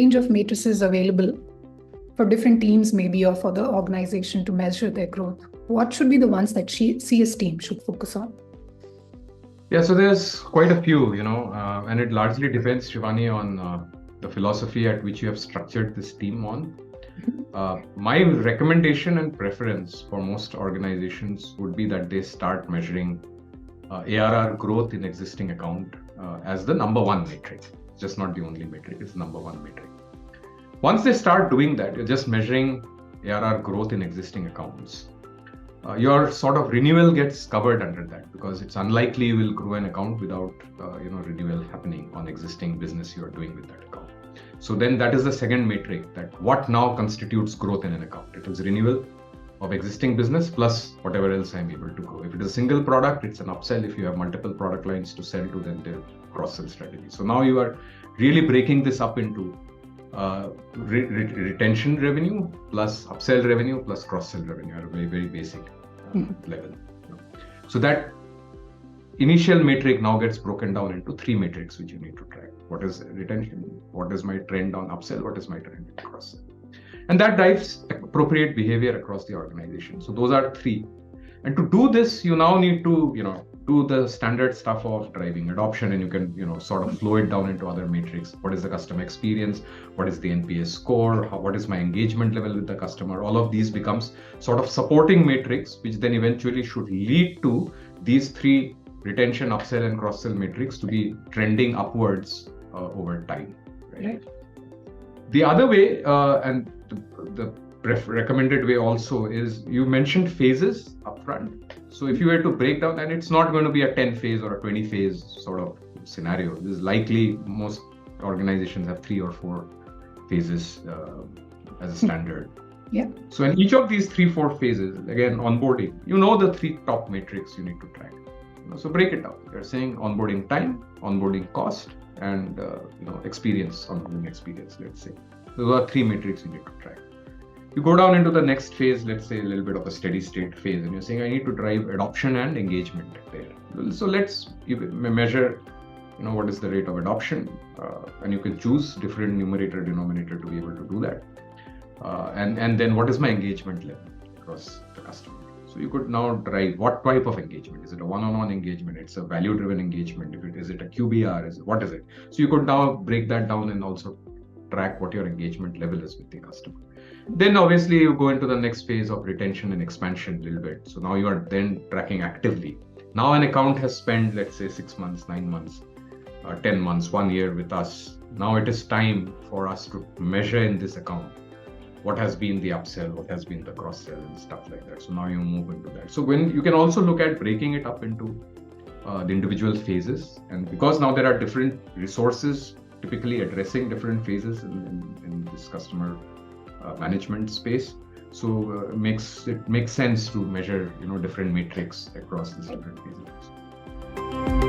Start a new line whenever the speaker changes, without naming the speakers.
range of matrices available for different teams, maybe, or for the organization to measure their growth. What should be the ones that CS team should focus on?
Yeah, so there's quite a few, and it largely depends, Shivani, on the philosophy at which you have structured this team on. My recommendation and preference for most organizations would be that they start measuring ARR growth in existing account as the number one metric. It's just not the only metric, it's the number one metric. Once they start doing that, you're just measuring ARR growth in existing accounts. Your sort of renewal gets covered under that, because it's unlikely you will grow an account without renewal happening on existing business you are doing with that account. So then that is the second metric, that what now constitutes growth in an account. It is renewal of existing business plus whatever else I'm able to grow. If it is a single product, it's an upsell. If you have multiple product lines to sell to, then they're cross-sell strategy. So now you are really breaking this up into retention revenue plus upsell revenue plus cross-sell revenue at a very, very basic level. So that initial metric now gets broken down into three metrics which you need to track. What is retention? What is my trend on upsell? What is my trend on cross-sell? And that drives appropriate behavior across the organization. So those are three. And to do this, you now need to, do the standard stuff of driving adoption, and you can, sort of flow it down into other metrics. What is the customer experience? What is the NPS score? What is my engagement level with the customer? All of these becomes sort of supporting metrics, which then eventually should lead to these three retention, upsell, and cross-sell metrics to be trending upwards over time. Right? The other way, and the recommended way also, is you mentioned phases upfront. So if you were to break down, and it's not going to be a 10 phase or a 20 phase sort of scenario. This is likely most organizations have 3 or 4 phases as a standard.
Yeah.
So in each of these 3-4 phases, again, onboarding, the 3 top metrics you need to track. So break it down. You're saying onboarding time, onboarding cost, and experience, onboarding experience, let's say. Those are 3 metrics you need to track. You go down into the next phase, let's say a little bit of a steady state phase, and you're saying, I need to drive adoption and engagement there. So let's measure, what is the rate of adoption, and you can choose different numerator, denominator to be able to do that. And then what is my engagement level across the customer? So you could now drive what type of engagement. Is it a one-on-one engagement? It's a value-driven engagement. Is it a QBR? What is it? So you could now break that down and also track what your engagement level is with the customer. Then obviously you go into the next phase of retention and expansion a little bit. So now you are then tracking actively. Now an account has spent, let's say, 6 months, 9 months, 10 months, 1 year with us. Now it is time for us to measure in this account what has been the upsell, what has been the cross-sell and stuff like that. So now you move into that. So when you can also look at breaking it up into the individual phases. And because now there are different resources typically addressing different phases in this customer management space. So it makes sense to measure, different metrics across these different phases.